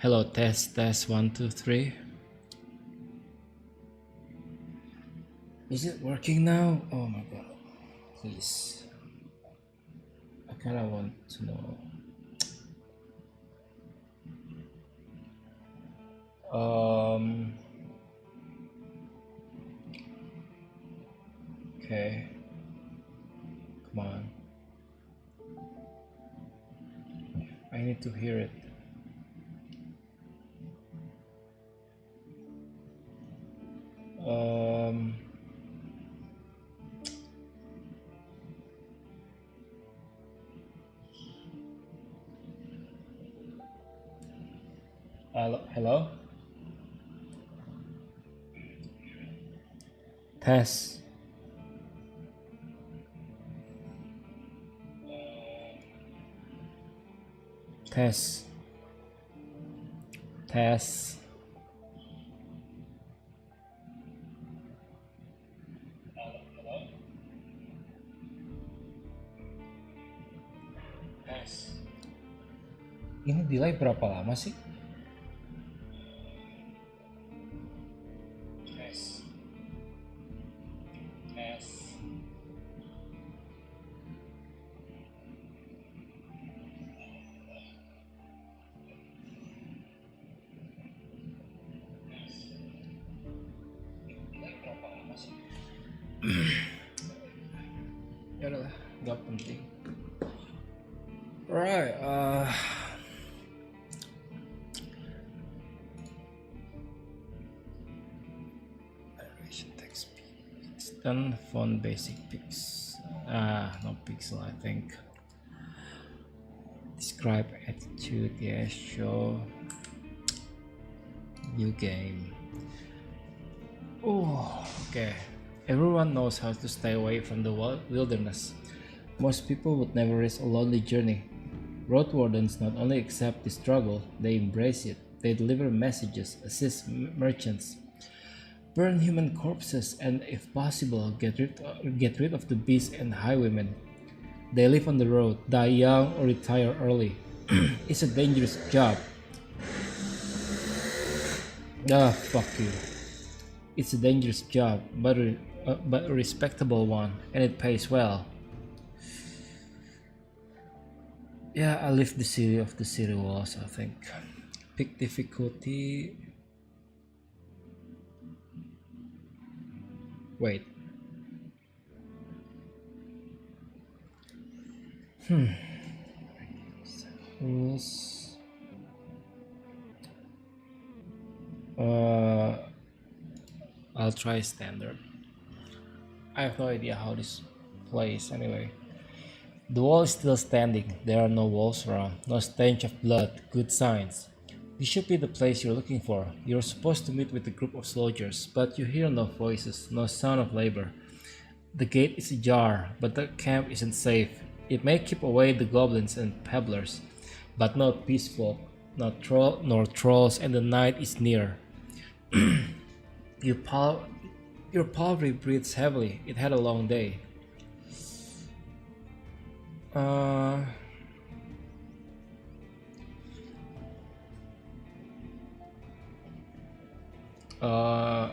Hello, test 1 2 3. Is it working now? Oh my god. Please. I kinda want to know. Um okay. Come on. I need to hear it. Um hello? Test. Test. Test. Test. Ini delay berapa lama sih? Test. Test. Ya udahlah, nggak penting. Right, text done. Font basic pics. No pixel, I think. Describe attitude, yeah, show. New game. Oh, okay. Everyone knows how to stay away from the wilderness. Most people would never risk a lonely journey. Roadwardens not only accept the struggle, they embrace it. They deliver messages, assist merchants, burn human corpses, and if possible, get rid of the beasts and highwaymen. They live on the road, die young, or retire early. It's a dangerous job. Ah, fuck you. It's a dangerous job, but a respectable one, and it pays well. Yeah, I live the city of the city walls, I think. Pick difficulty. Wait. Rules. I'll try standard. I have no idea how this plays anyway. The wall is still standing. There are no walls around. No stench of blood. Good signs. This should be the place you're looking for. You're supposed to meet with a group of soldiers, but you hear no voices, no sound of labor. The gate is ajar, but the camp isn't safe. It may keep away the goblins and pebblers, but not peaceful, nor trolls, and the night is near. Your palfrey breathes heavily. It had a long day.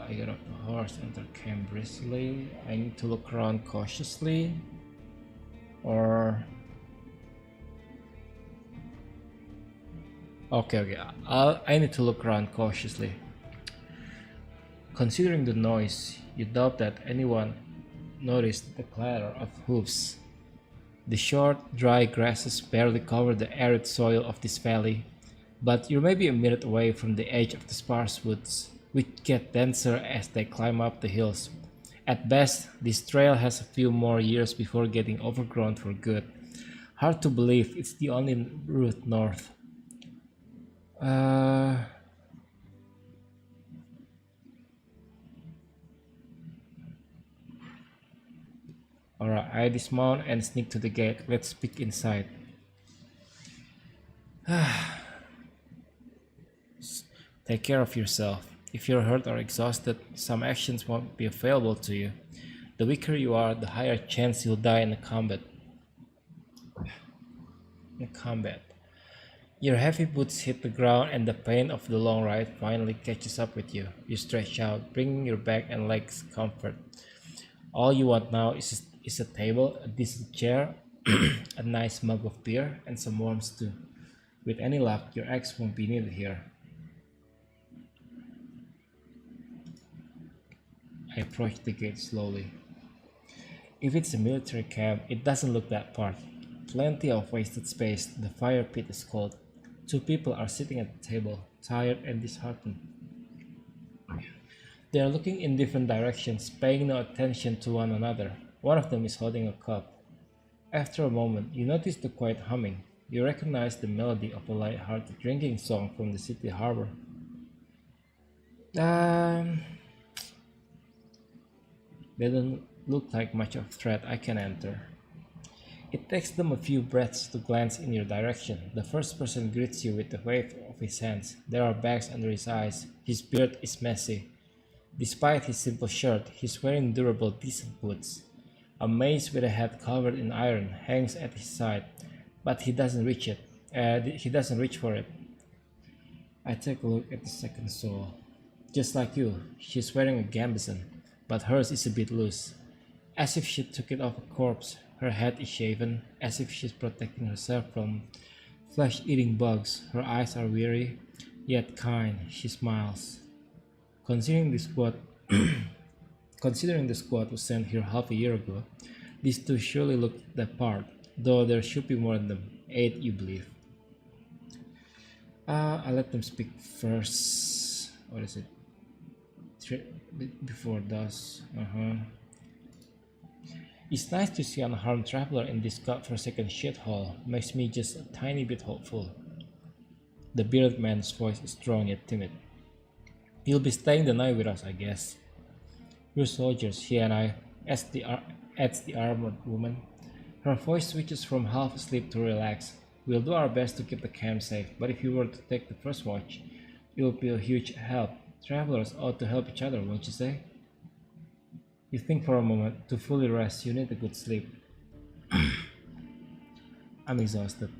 I get off the horse, enter camp briskly. I need to look around cautiously, or okay. I need to look around cautiously. Considering the noise, you doubt that anyone noticed the clatter of hooves. The short, dry grasses barely cover the arid soil of this valley, but you're maybe a minute away from the edge of the sparse woods, which get denser as they climb up the hills. At best, this trail has a few more years before getting overgrown for good. Hard to believe it's the only route north. Alright, I dismount and sneak to the gate. Let's peek inside. Take care of yourself. If you're hurt or exhausted, some actions won't be available to you. The weaker you are, the higher chance you'll die in combat. Your heavy boots hit the ground and the pain of the long ride finally catches up with you. You stretch out, bringing your back and legs comfort. All you want now is a table, a decent chair, a nice mug of beer, and some warm stew. With any luck, your eggs won't be needed here. I approach the gate slowly. If it's a military camp, it doesn't look that part. Plenty of wasted space, the fire pit is cold. Two people are sitting at the table, tired and disheartened. They are looking in different directions, paying no attention to one another. One of them is holding a cup. After a moment, you notice the quiet humming. You recognize the melody of a light-hearted drinking song from the city harbor. Um, they don't look like much of a threat I can enter. It takes them a few breaths to glance in your direction. The first person greets you with a wave of his hands. There are bags under his eyes. His beard is messy. Despite his simple shirt, he's wearing durable, decent boots. A mace with a head covered in iron hangs at his side, but he doesn't reach it. He doesn't reach for it. I take a look at the second soul. Just like you, she's wearing a gambeson, but hers is a bit loose. As if she took it off a corpse, her head is shaven, as if she's protecting herself from flesh-eating bugs. Her eyes are weary, yet kind. She smiles. Considering the squad, considering the squad was sent here half a year ago, these two surely look the part, though there should be more than them. 8, you believe. I let them speak first. What is it? Before dusk. It's nice to see an unharmed traveler in this godforsaken shithole. Makes me just a tiny bit hopeful. The bearded man's voice is strong yet timid. You'll be staying the night with us, I guess. We're soldiers, he and I, adds the armored woman. Her voice switches from half asleep to relaxed. We'll do our best to keep the camp safe, but if you were to take the first watch, it would be a huge help. Travelers ought to help each other, won't you say? You think for a moment. To fully rest, you need a good sleep. I'm exhausted.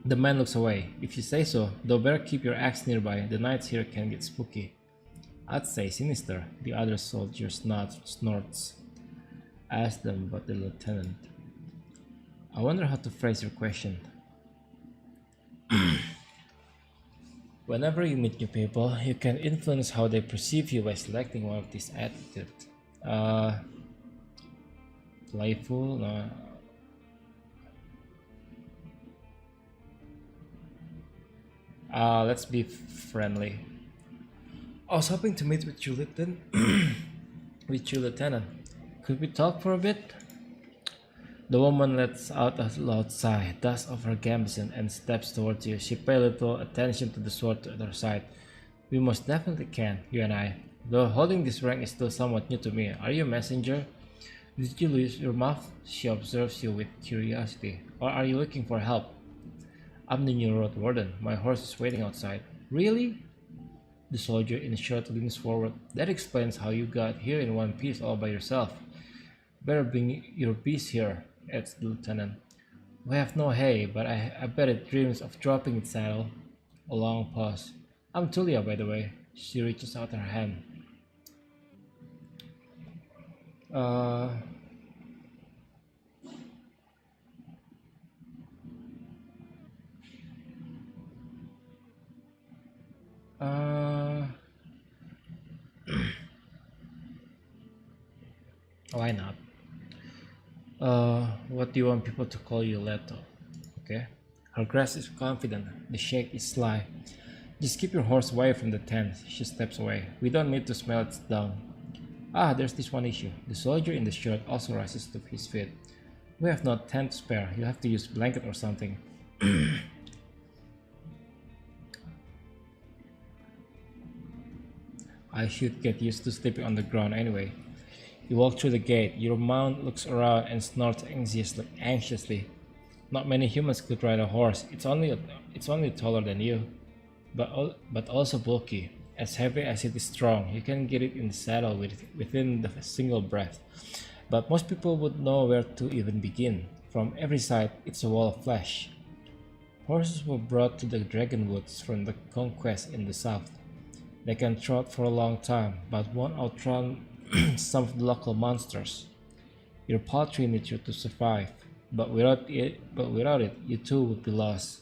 The man looks away. If you say so, though better keep your axe nearby. The nights here can get spooky. I'd say sinister. The other soldier snorts. Ask them about the lieutenant. I wonder how to phrase your question. Whenever you meet new people, you can influence how they perceive you by selecting one of these attitudes. Playful, no. Let's be friendly. I was hoping to meet with you, Lieutenant. With you, Lieutenant. Could we talk for a bit? The woman lets out a loud sigh, dusts off her gambeson, and steps towards you. She pays little attention to the sword at her side. We most definitely can, you and I. Though holding this rank is still somewhat new to me. Are you a messenger? Did you lose your muff? She observes you with curiosity. Or are you looking for help? I'm the new Roadwarden. My horse is waiting outside. Really? The soldier in shirt leans forward. That explains how you got here in one piece all by yourself. Better bring your beast here, adds the lieutenant. We have no hay, but I bet it dreams of dropping its saddle. A long pause. I'm Tulia, by the way. She reaches out her hand. Uh, uh, why not? What do you want people to call you, Leto? Okay. Her grasp is confident. The shake is sly. Just keep your horse away from the tent. She steps away. We don't need to smell its dung. Ah, there's this one issue. The soldier in the shirt also rises to his feet. We have no tent to spare. You'll have to use blanket or something. I should get used to sleeping on the ground anyway. You walk through the gate. Your mount looks around and snorts anxiously. Not many humans could ride a horse. It's only taller than you, but also bulky. As heavy as it is strong, you can get it in the saddle within the single breath. But most people would know where to even begin. From every side, it's a wall of flesh. Horses were brought to the Dragonwoods from the conquest in the south. They can trot for a long time, but won't outrun some of the local monsters. Your paltry needs you to survive, but without it, you too would be lost.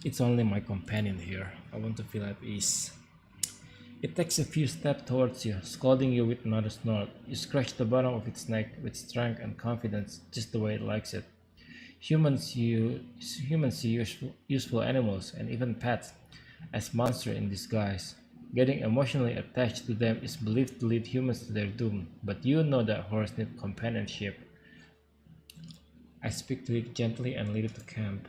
It's only my companion here. I want to feel at ease. It takes a few steps towards you, scolding you with another snort. You scratch the bottom of its neck with strength and confidence, just the way it likes it. Humans see useful animals and even pets as monsters in disguise. Getting emotionally attached to them is believed to lead humans to their doom, but you know that horse need companionship. I speak to it gently and lead it to camp.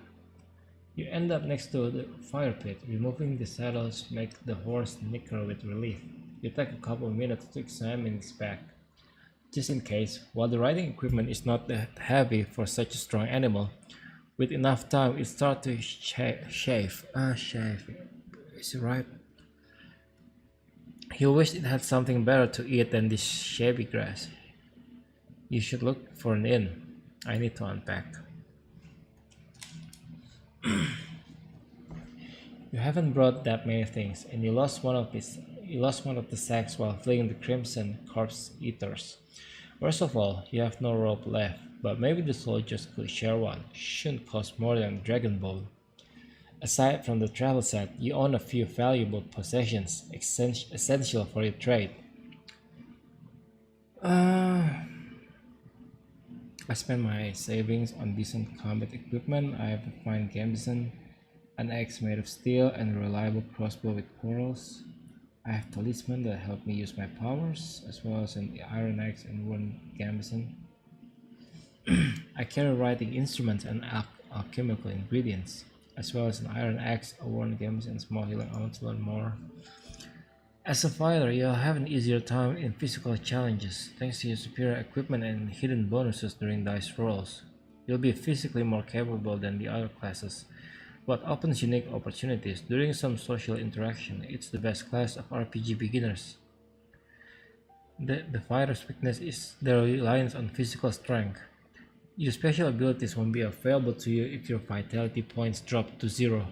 You end up next to the fire pit. Removing the saddles makes the horse nicker with relief. You take a couple of minutes to examine its back, just in case. While the riding equipment is not that heavy for such a strong animal, with enough time it starts to shave. Is it right? He wished it had something better to eat than this shabby grass. You should look for an inn. I need to unpack. You haven't brought that many things, and you lost one of the sacks while fleeing the Crimson Corpse Eaters. Worst of all, you have no rope left, but maybe the soldiers could share one. Shouldn't cost more than a dragon bowl. Aside from the travel set, you own a few valuable possessions, essential for your trade. Uh, I spend my savings on decent combat equipment. I have a fine gambeson, an axe made of steel, and a reliable crossbow with quarrels. I have talisman that help me use my powers, as well as an iron axe and one gambeson. I carry writing instruments and alchemical ingredients, as well as an iron axe, a worn gambeson, and small healing. I want to learn more. As a fighter, you'll have an easier time in physical challenges, thanks to your superior equipment and hidden bonuses during dice rolls. You'll be physically more capable than the other classes, what opens unique opportunities during some social interaction. It's the best class of RPG beginners. The fighter's weakness is their reliance on physical strength. Your special abilities won't be available to you if your vitality points drop to zero.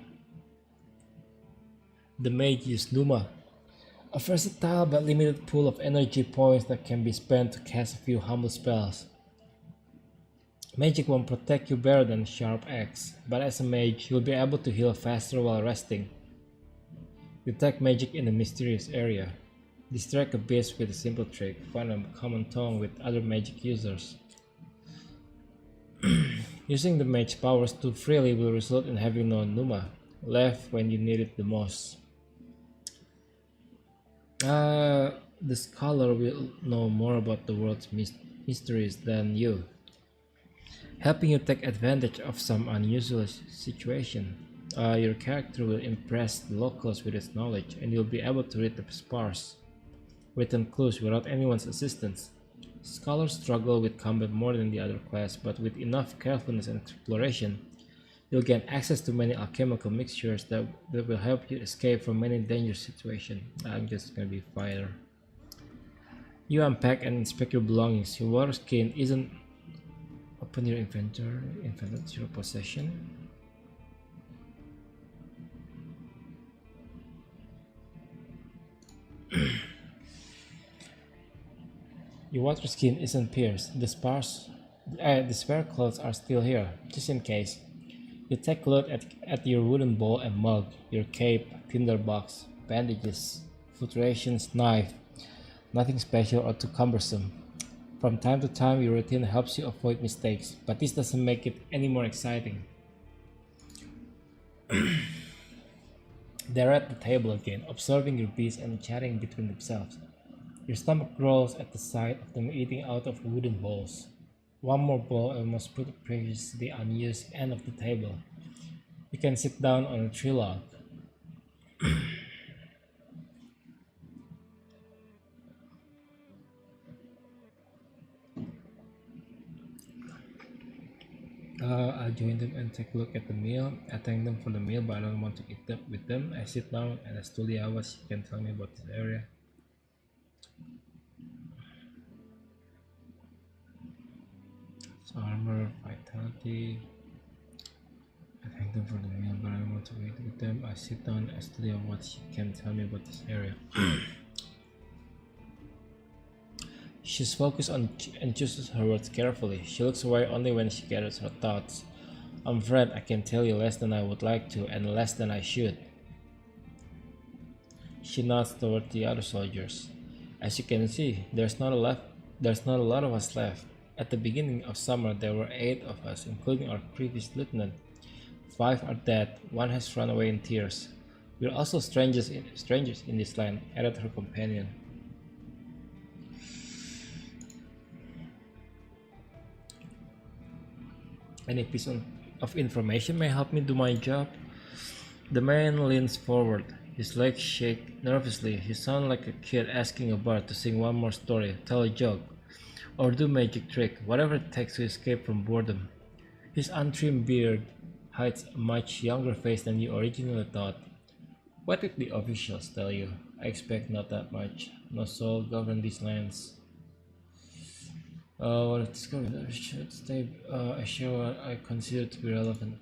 The mage uses Numa, a versatile but limited pool of energy points that can be spent to cast a few humble spells. Magic won't protect you better than sharp axe, but as a mage, you'll be able to heal faster while resting. Detect magic in a mysterious area. Distract a beast with a simple trick. Find a common tongue with other magic users. Using the mage powers too freely will result in having no Numa left when you need it the most. The scholar will know more about the world's mysteries than you, helping you take advantage of some unusual situation. Your character will impress the locals with its knowledge, and you'll be able to read the sparse, written clues without anyone's assistance. Scholars struggle with combat more than the other class, but with enough carefulness and exploration, you'll gain access to many alchemical mixtures that will help you escape from many dangerous situations. I'm just gonna be a fighter. You unpack and inspect your belongings. Your water skin isn't. Open your inventory, your possession. Your water skin isn't pierced. The spare clothes are still here, just in case. You take a look at your wooden bowl and mug, your cape, tinderbox, bandages, foot rations, knife. Nothing special or too cumbersome. From time to time, your routine helps you avoid mistakes, but this doesn't make it any more exciting. They're at the table again, observing your beasts and chatting between themselves. Your stomach growls at the sight of them eating out of wooden bowls. One more bowl and must put the previously unused end of the table. You can sit down on a tree log. I join them and take a look at the meal. I thank them for the meal, but I don't want to eat them with them. I sit down and ask Tulia what she can tell me about this area. Armor, vitality. I thank them for the meal, but I want to wait with them. I sit down and study what she can tell me about this area. She's focused on and chooses her words carefully. She looks away only when she gathers her thoughts. I'm afraid I can tell you less than I would like to and less than I should. She nods toward the other soldiers. As you can see, there's not a lot of us left. At the beginning of summer there were 8 of us, including our previous lieutenant. 5 are dead, one has run away in tears. We're also strangers in this land, added her companion. Any piece of information may help me do my job? The man leans forward. His legs shake nervously. He sounds like a kid asking a bard to sing one more story, tell a joke, or do magic trick, whatever it takes to escape from boredom. His untrimmed beard hides a much younger face than you originally thought. What did the officials tell you? I expect not that much. No soul govern these lands. What if discovered should stay assure I consider to be relevant.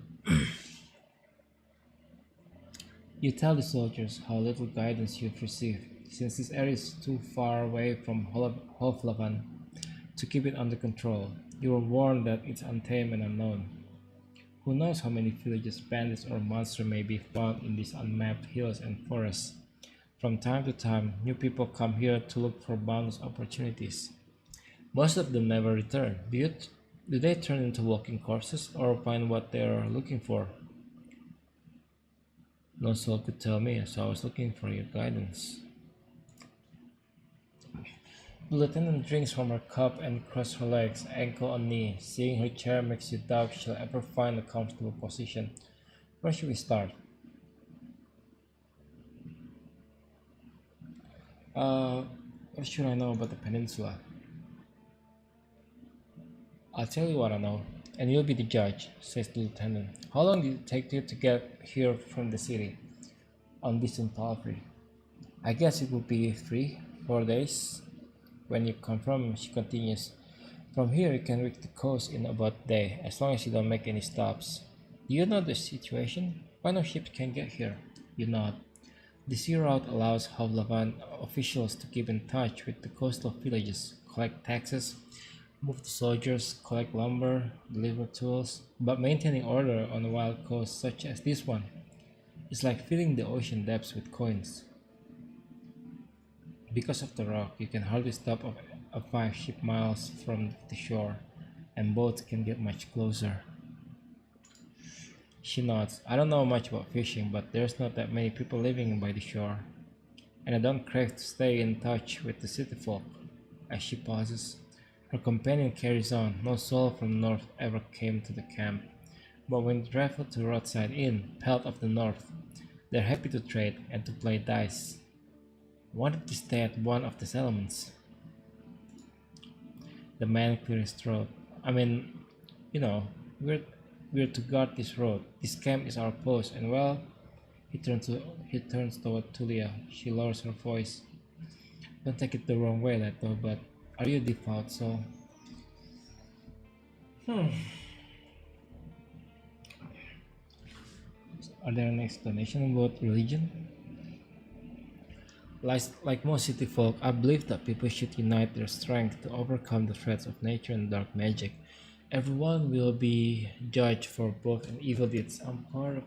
You tell the soldiers how little guidance you've received, since this area is too far away from Hoflavan to keep it under control. You were warned that it's untamed and unknown. Who knows how many villages, bandits, or monsters may be found in these unmapped hills and forests. From time to time, new people come here to look for bonus opportunities. Most of them never return. Do they turn into walking corpses or find what they are looking for? No soul could tell me, so I was looking for your guidance. The lieutenant drinks from her cup and crosses her legs, ankle on knee. Seeing her chair makes you doubt she'll ever find a comfortable position. Where should we start? Uh, what should I know about the peninsula? I'll tell you what I know, and you'll be the judge, says the lieutenant. How long did it take you to get here from the city? On distant Palfrey. I guess it would be 3, 4 days. When you confirm, she continues. From here you can reach the coast in about a day, as long as you don't make any stops. Do you know the situation? Why no ships can get here? You nod. The sea route allows Havlavan officials to keep in touch with the coastal villages, collect taxes, move the soldiers, collect lumber, deliver tools, but maintaining order on a wild coast such as this one is like filling the ocean depths with coins. Because of the rock, you can hardly stop a 5 ship miles from the shore, and boats can get much closer. She nods. I don't know much about fishing, but there's not that many people living by the shore, and I don't crave to stay in touch with the city folk. As she pauses, her companion carries on. No soul from the north ever came to the camp, but when they travel to roadside inn, Pelt of the North, they're happy to trade and to play dice. Wanted to stay at one of the settlements. The man cleared his throat. I mean, you know, we're to guard this road. This camp is our post, and well, he turns toward Tulia. She lowers her voice. Don't take it the wrong way, Leto, but are you a devout soul? Are there an explanation about religion? Like most city folk, I believe that people should unite their strength to overcome the threats of nature and dark magic. Everyone will be judged for both and evil deeds. I'm part of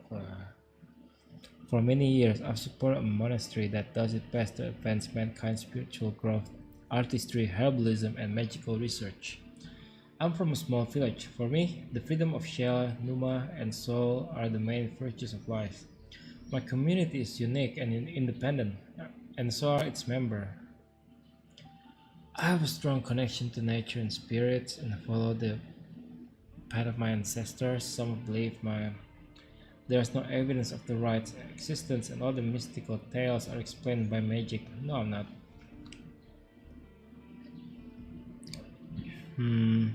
For many years, I've supported a monastery that does its best to advance mankind's spiritual growth, artistry, herbalism, and magical research. I'm from a small village. For me, the freedom of shell, Numa, and soul are the main virtues of life. My community is unique and independent, and so are its members. I have a strong connection to nature and spirits, and follow the path of my ancestors. Some believe there is no evidence of the right's existence, and all the mystical tales are explained by magic. No, I'm not. Hmm.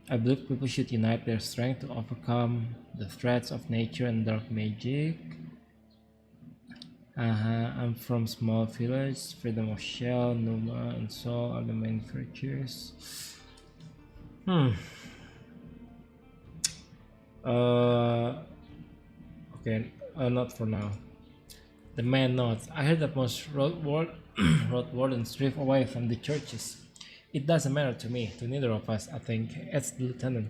I believe people should unite their strength to overcome the threats of nature and dark magic. I'm from small village. Freedom of shell, Numa, and soul are the main virtues. Hmm. Uh. Okay. Not for now. The man nods. I heard that most road wardens drift away from the churches. It doesn't matter to me, to neither of us, I think, adds the lieutenant,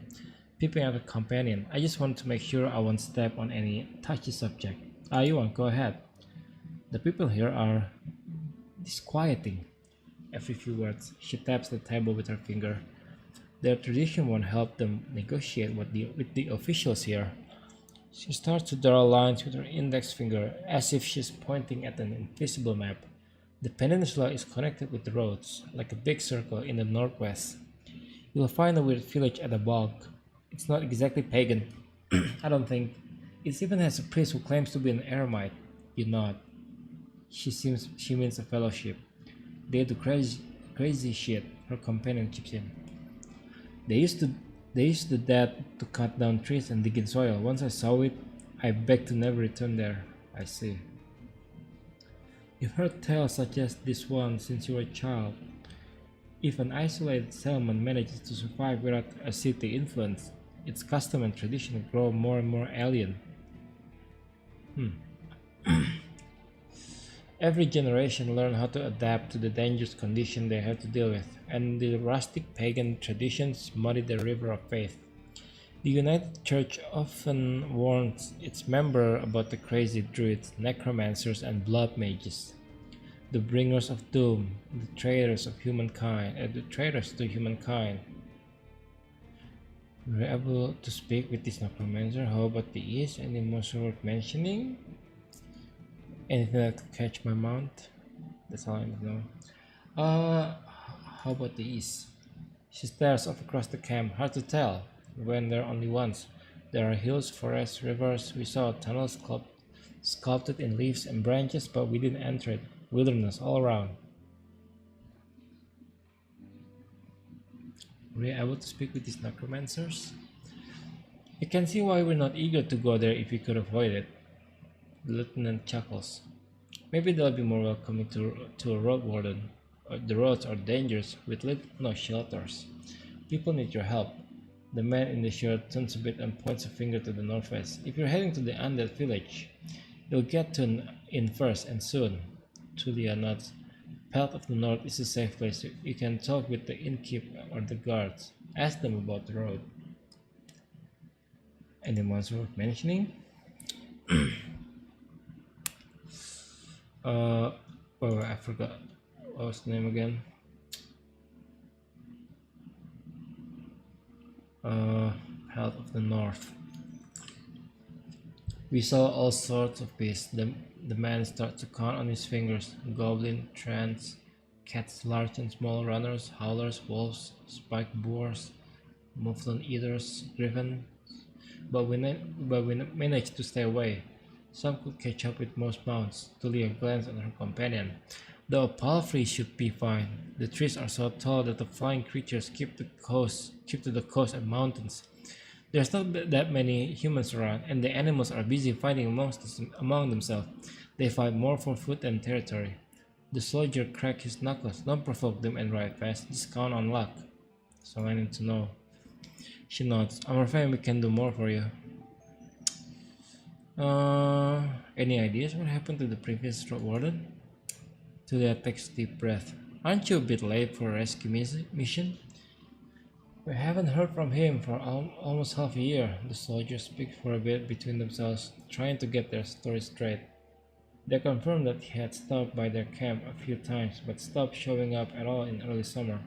peeping at the companion. I just want to make sure I won't step on any touchy subject. Ah, you won't, go ahead. The people here are disquieting. Every few words, she taps the table with her finger. Their tradition won't help them negotiate with the officials here. She starts to draw lines with her index finger as if she's pointing at an invisible map. The peninsula is connected with the roads, like a big circle in the northwest. You'll find a weird village at the bog. It's not exactly pagan, I don't think. It even has a priest who claims to be an eremite. You nod. She means a fellowship. They do crazy shit, her companion chips in. They used to they used to that to cut down trees and dig in soil. Once I saw it, I begged to never return there. I see. You've heard tales such as this one since you were a child. If an isolated settlement manages to survive without a city influence, its custom and tradition grow more and more alien. Every generation learns how to adapt to the dangerous condition they have to deal with, and the rustic pagan traditions muddy the river of faith. The United Church often warns its members about the crazy druids, necromancers, and blood mages, the bringers of doom, the traitors to humankind. We were able to speak with this necromancer. How about the East? Any monster worth mentioning? Anything that could catch my mount? That's all I know. Uh, how about the East? She stares off across the camp. Hard to tell when there are only ones. There are hills, forests, rivers. We saw tunnels sculpted in leaves and branches, but we didn't enter it. Wilderness all around. Were you able to speak with these necromancers? You can see why we're not eager to go there if we could avoid it. The lieutenant chuckles. Maybe they'll be more welcoming to a road warden. The roads are dangerous with little no shelters. People need your help. The man in the shirt turns a bit and points a finger to the northwest. If you're heading to the undead village, you'll get to an inn first and soon. Tulia nods. Path of the North is a safe place. You can talk with the innkeeper or the guards. Ask them about the road. Anyone worth mentioning? Uh, I forgot. What was the name again? Path of the North. We saw all sorts of beasts. The man starts to count on his fingers. Goblin, trants, cats large and small, runners, howlers, wolves, spiked boars, mufflon eaters, griffin. But we managed to stay away. Some could catch up with most mounts. Tulia glanced at her companion. The palfrey should be fine. The trees are so tall that the flying creatures keep to the coast and mountains. There's not that many humans around, and the animals are busy fighting among themselves. They fight more for food than territory. The soldier cracked his knuckles. Don't provoke them and ride fast. Just count on luck. So I need to know. She nods. I'm afraid we can do more for you. Any ideas what happened to the previous Roadwarden? Tulia takes a deep breath. Aren't you a bit late for a rescue mission? We haven't heard from him for almost half a year. The soldiers speak for a bit between themselves, trying to get their story straight. They confirmed that he had stopped by their camp a few times, but stopped showing up at all in early summer.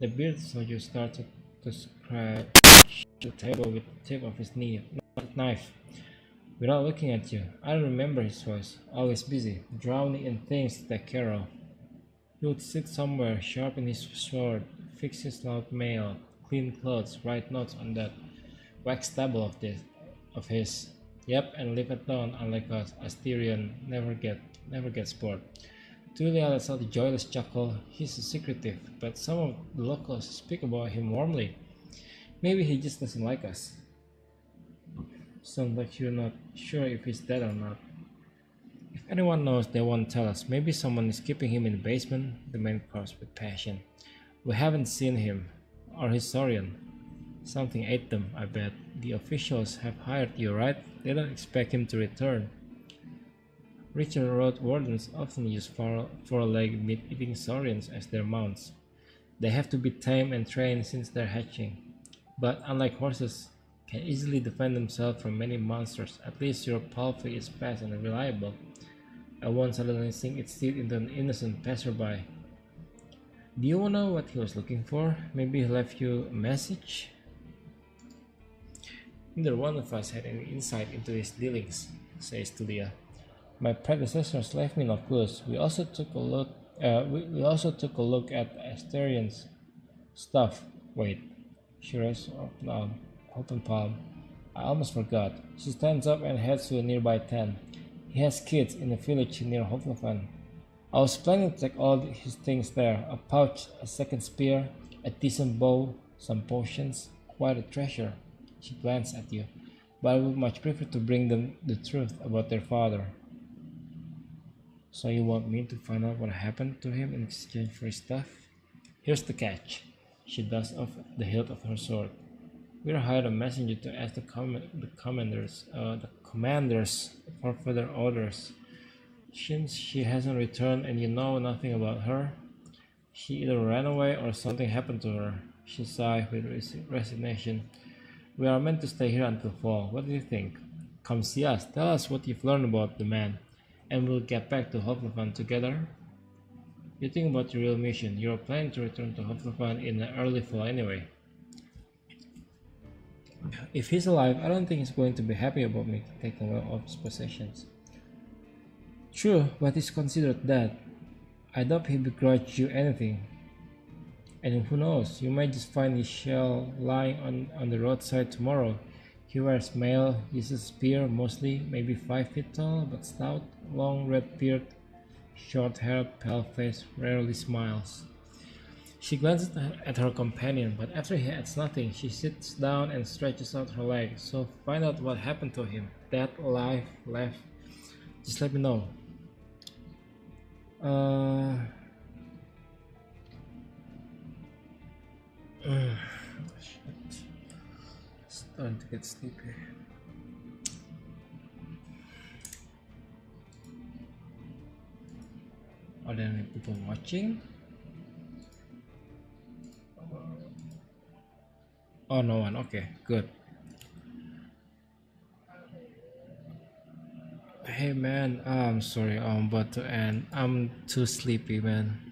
The bearded soldier started to scratch the table with the tip of his knife. Without looking at you, I remember his voice, always busy, drowning in things to take care of. He would sit somewhere, sharpen his sword, fix his loud mail, clean clothes, write notes on that wax table of his. Yep, and live at dawn, unlike us, Asterion never gets bored. Tulia lets out a joyless chuckle. He's secretive, but some of the locals speak about him warmly. Maybe he just doesn't like us. Sounds like you're not sure if he's dead or not. If anyone knows, they won't tell us. Maybe someone is keeping him in the basement, the man coughs with passion. We haven't seen him. or historian. Something ate them, I bet. The officials have hired you, right? They don't expect him to return. Richer Roadwardens often use four-legged meat-eating saurians as their mounts. They have to be tamed and trained since they're hatching. But unlike horses, can easily defend themselves from many monsters. At least your palfrey is fast and reliable. I won't suddenly sink its teeth into an innocent passerby. Do you know what he was looking for? Maybe he left you a message? Neither one of us had any insight into his dealings, says Tulia. My predecessors left me no clues. We also took a look at Asterian's stuff. Wait, she raises up now, open palm. I almost forgot. She stands up and heads to a nearby tent. He has kids in a village near Hoflofen. I was planning to take all his things there, a pouch, a second spear, a decent bow, some potions, quite a treasure. She glanced at you, but I would much prefer to bring them the truth about their father. So you want me to find out what happened to him in exchange for his stuff? Here's the catch. She dusts off the hilt of her sword. We hired a messenger to ask the commanders for further orders. Since she hasn't returned and you know nothing about her, she either ran away or something happened to her. She sighed with resignation. We are meant to stay here until fall. What do you think? Come see us. Tell us what you've learned about the man, and we'll get back to Hoflefan together. You think about your real mission. You're planning to return to Hoflefan in the early fall anyway. If he's alive, I don't think he's going to be happy about me taking away all his possessions. True, but he's considered dead. I doubt he'd begrudge you anything. And who knows, you might just find his shell lying on the roadside tomorrow. He wears mail, uses spear mostly, maybe 5 feet tall, but stout, long red beard, short hair, pale face, rarely smiles. She glances at her companion, but after he adds nothing, she sits down and stretches out her legs. So find out what happened to him. Dead, alive, left. Just let me know. Shit. Starting to get sleepy. Are there any people watching? Oh, no one. Okay, good. Hey man, I'm sorry, I'm about to end. I'm too sleepy, man.